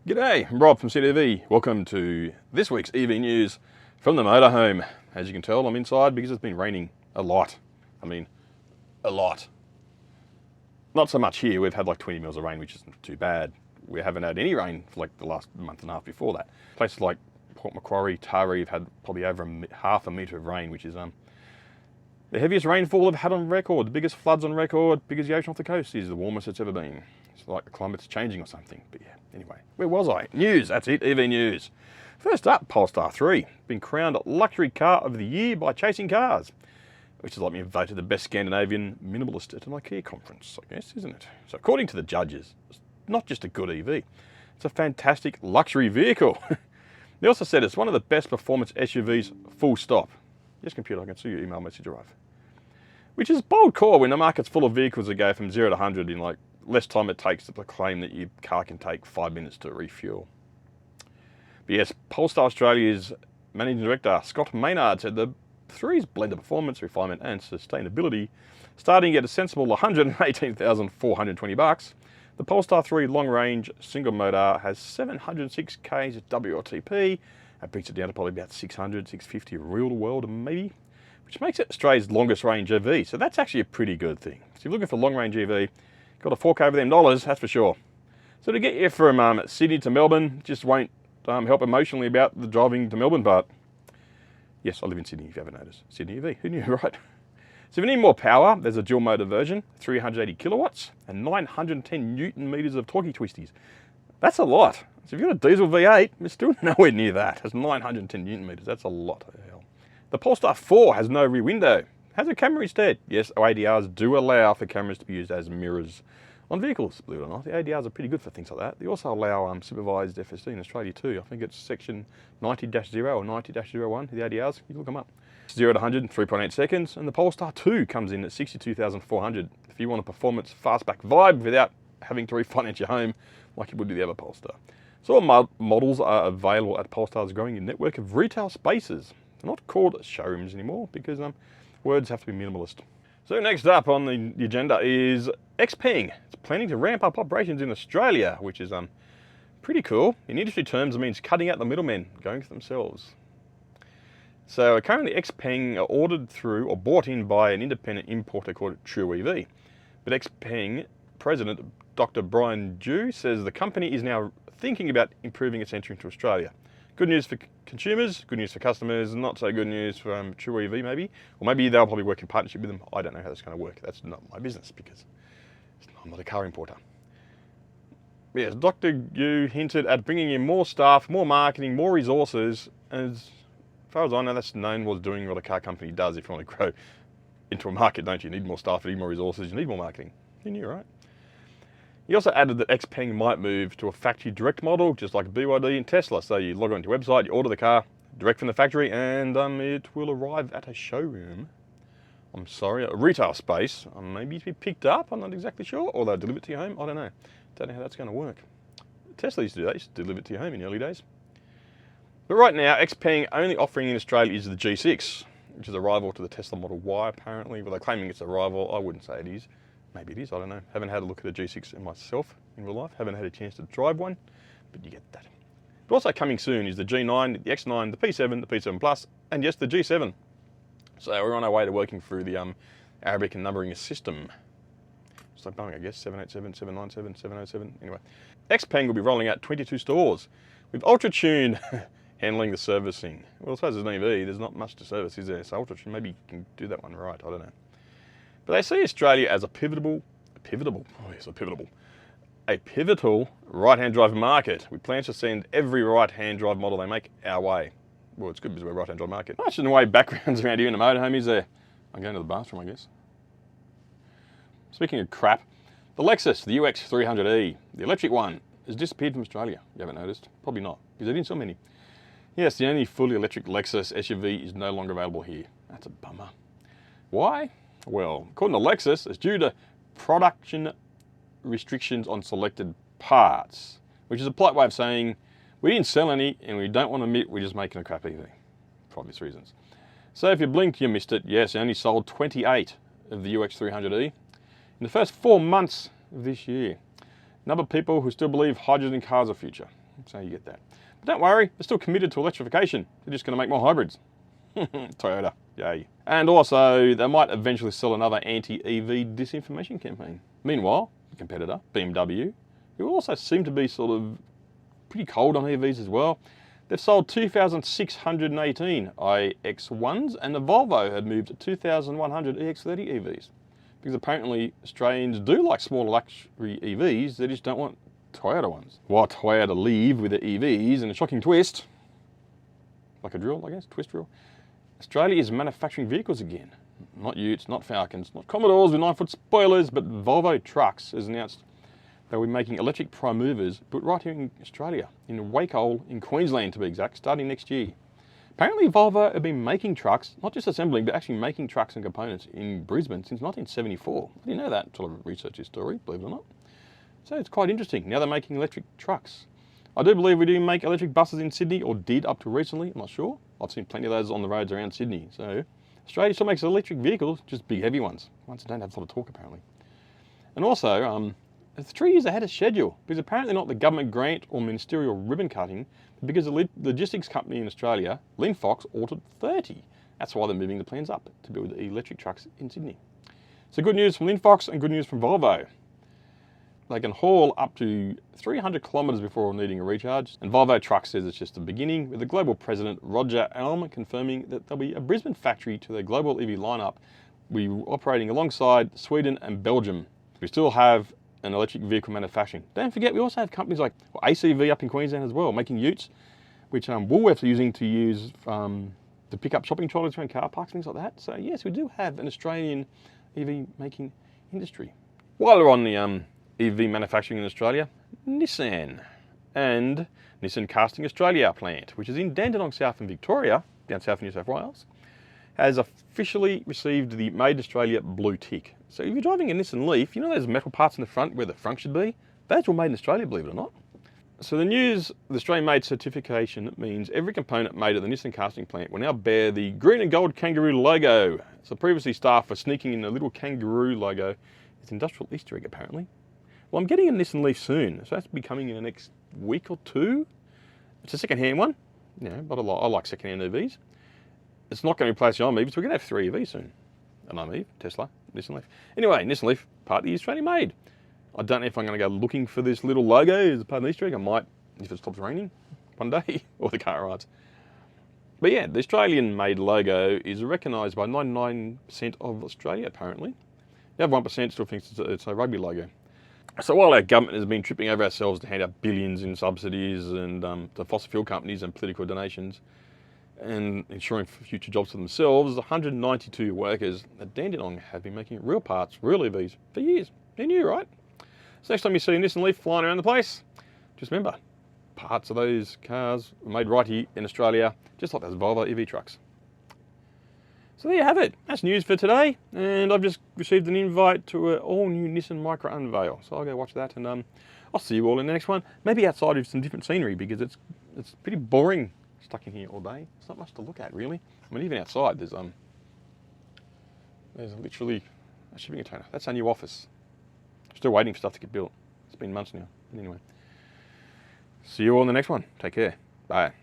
G'day, I'm Rob from CTV. Welcome to this week's EV news from the motorhome. As you can tell, I'm inside because it's been raining a lot. I mean, a lot. Not so much here. We've had like 20 mils of rain, which isn't too bad. We haven't had any rain for like the last month and a half before that. Places like Port Macquarie, Taree have had probably over half a metre of rain, which is the heaviest rainfall they've had on record, the biggest floods on record, because the ocean off the coast is the warmest it's ever been. It's like the climate's changing or something. But yeah, anyway, where was I? News, that's it, EV news. First up, Polestar 3, been crowned luxury car of the year by Chasing Cars, which is like being voted the best Scandinavian minimalist at an IKEA conference, I guess, isn't it? So according to the judges, it's not just a good EV, it's a fantastic luxury vehicle. They also said it's one of the best performance SUVs, full stop. Yes, computer, I can see your email message arrive. Which is a bold call when the market's full of vehicles that go from 0 to 100 in like less time it takes to claim that your car can take 5 minutes to refuel. But yes, Polestar Australia's Managing Director Scott Maynard said the 3's blend of performance, refinement and sustainability, starting at a sensible $118,420. The Polestar 3 long-range single motor has 706 k's WLTP. That brings it down to probably about 600, 650 real world maybe, which makes it Australia's longest range EV. So that's actually a pretty good thing. So if you're looking for long range EV, got to fork over them dollars, that's for sure. So to get you from Sydney to Melbourne just won't help emotionally about the driving to Melbourne part. Yes, I live in Sydney if you haven't noticed. Sydney EV, who knew, right? So if you need more power, there's a dual motor version, 380 kilowatts and 910 Newton meters of torquey twisties. That's a lot. So if you've got a diesel V8, it's still nowhere near that. It's 910 Newton meters, that's a lot of hell. The Polestar 4 has no rear window. Has a camera instead. Yes, ADRs do allow for cameras to be used as mirrors on vehicles, believe it or not. The ADRs are pretty good for things like that. They also allow supervised FSD in Australia too. I think it's section 90-0 or 90-01, the ADRs. You can look them up. 0 to 100 in 3.8 seconds, and the Polestar 2 comes in at 62,400. If you want a performance fastback vibe without having to refinance your home like you would with the other Polestar. So all models are available at Polestar's growing network of retail spaces. They're not called showrooms anymore because words have to be minimalist. So next up on the agenda is Xpeng. It's planning to ramp up operations in Australia, which is pretty cool. In industry terms, it means cutting out the middlemen, going for themselves. So currently Xpeng are ordered through or bought in by an independent importer called True EV. But Xpeng president Dr. Brian Dew says the company is now thinking about improving its entry into Australia. Good news for consumers, good news for customers, not so good news for True EV maybe. Or maybe they'll probably work in partnership with them. I don't know how that's going to work. That's not my business because I'm not a car importer. Yes, Dr. Dew hinted at bringing in more staff, more marketing, more resources. As far as I know, that's known was doing what a car company does. If you want to grow into a market, don't you? You need more staff, you need more resources, you need more marketing. You knew, right? He also added that Xpeng might move to a factory direct model, just like BYD and Tesla. So you log onto your website, you order the car direct from the factory, and it will arrive at a showroom. I'm sorry, a retail space, maybe to be picked up, I'm not exactly sure, or they'll deliver it to your home, I don't know. Don't know how that's going to work. Tesla used to do that, used to deliver it to your home in the early days. But right now, Xpeng only offering in Australia is the G6, which is a rival to the Tesla Model Y apparently. Well, they're claiming it's a rival, I wouldn't say it is. Maybe it is, I don't know. Haven't had a look at a G6 myself in real life. Haven't had a chance to drive one, but you get that. But also coming soon is the G9, the X9, the P7, the P7 Plus, and yes, the G7. So we're on our way to working through the Arabic and numbering system. It's like Boeing, I guess, 787, 797, 707, anyway. Xpeng will be rolling out 22 stores with UltraTune handling the servicing. Well, I suppose there's an EV, there's not much to service, is there? So UltraTune, maybe you can do that one right, I don't know. But they see Australia as a pivotal right-hand drive market. We plan to send every right-hand drive model they make our way. Well, it's good because we're a right-hand drive market. Much in the way backgrounds around here in the motorhome is there. I'm going to the bathroom, I guess. Speaking of crap, the Lexus, the UX 300e, the electric one, has disappeared from Australia. You haven't noticed? Probably not, because they didn't sell many. Yes, the only fully electric Lexus SUV is no longer available here. That's a bummer. Why? Well, according to Lexus, it's due to production restrictions on selected parts, which is a polite way of saying we didn't sell any and we don't want to admit we're just making a crap EV, for obvious reasons. So if you blinked, you missed it. Yes, it only sold 28 of the UX 300e in the first 4 months of this year. Number of people who still believe hydrogen cars are future. So you get that. But don't worry, they're still committed to electrification. They're just going to make more hybrids. Toyota, yay. And also, they might eventually sell another anti-EV disinformation campaign. Meanwhile, the competitor, BMW, who also seem to be sort of pretty cold on EVs as well, they've sold 2,618 iX1s, and the Volvo had moved to 2,100 EX30 EVs. Because apparently Australians do like smaller luxury EVs, they just don't want Toyota ones. While Toyota leave with the EVs in a shocking twist, like a drill, I guess, twist drill, Australia is manufacturing vehicles again. Not Utes, not Falcons, not Commodores with 9-foot spoilers, but Volvo Trucks has announced they'll be making electric prime movers, but right here in Australia, in Wacol, in Queensland to be exact, starting next year. Apparently Volvo have been making trucks, not just assembling, but actually making trucks and components in Brisbane since 1974. I didn't know that until I researched this story, believe it or not. So it's quite interesting. Now they're making electric trucks. I do believe we do make electric buses in Sydney, or did up to recently, I'm not sure. I've seen plenty of those on the roads around Sydney. So Australia still makes electric vehicles, just big heavy ones that don't have a lot of torque apparently. And also, it's 3 years ahead of schedule, because apparently not the government grant or ministerial ribbon cutting, but because the logistics company in Australia, Linfox, ordered 30. That's why they're moving the plans up to build electric trucks in Sydney. So good news from Linfox and good news from Volvo. They can haul up to 300 kilometres before needing a recharge. And Volvo Trucks says it's just the beginning, with the global president, Roger Elm, confirming that there'll be a Brisbane factory to their global EV lineup. We're operating alongside Sweden and Belgium. We still have an electric vehicle manufacturing. Don't forget, we also have companies like ACV up in Queensland as well, making utes, which Woolworths are using to pick up shopping trolleys around car parks, things like that. So yes, we do have an Australian EV making industry. While we're on the EV manufacturing in Australia, Nissan and Nissan Casting Australia plant, which is in Dandenong South in Victoria, down south in New South Wales, has officially received the Made in Australia blue tick. So if you're driving a Nissan Leaf, you know those metal parts in the front where the front should be? Those were made in Australia, believe it or not. So the news, the Australian made certification means every component made at the Nissan casting plant will now bear the green and gold kangaroo logo. So previously staff for sneaking in the little kangaroo logo. It's industrial Easter egg apparently. Well, I'm getting a Nissan Leaf soon, so that's be coming in the next week or two. It's a second-hand one, you know, but I like second-hand EVs. It's not going to replace the old EVs, so we're going to have 3 EVs soon. An Eve, Tesla, Nissan Leaf. Anyway, Nissan Leaf, part of the Australian made. I don't know if I'm going to go looking for this little logo as a part of the Easter egg. I might, if it stops raining one day, or the car arrives. But yeah, the Australian made logo is recognised by 99% of Australia, apparently. The other 1% still thinks it's a rugby logo. So while our government has been tripping over ourselves to hand out billions in subsidies and to fossil fuel companies and political donations and ensuring future jobs for themselves, 192 workers at Dandenong have been making real parts, real EVs, for years. They're new, right? So next time you see a Nissan Leaf flying around the place, just remember, parts of those cars were made right here in Australia, just like those Volvo EV trucks. So there you have it. That's news for today. And I've just received an invite to an all-new Nissan Micra unveil. So I'll go watch that and I'll see you all in the next one. Maybe outside with some different scenery because it's pretty boring stuck in here all day. There's not much to look at really. I mean, even outside there's literally a shipping container. That's our new office. Still waiting for stuff to get built. It's been months now. But anyway, see you all in the next one. Take care. Bye.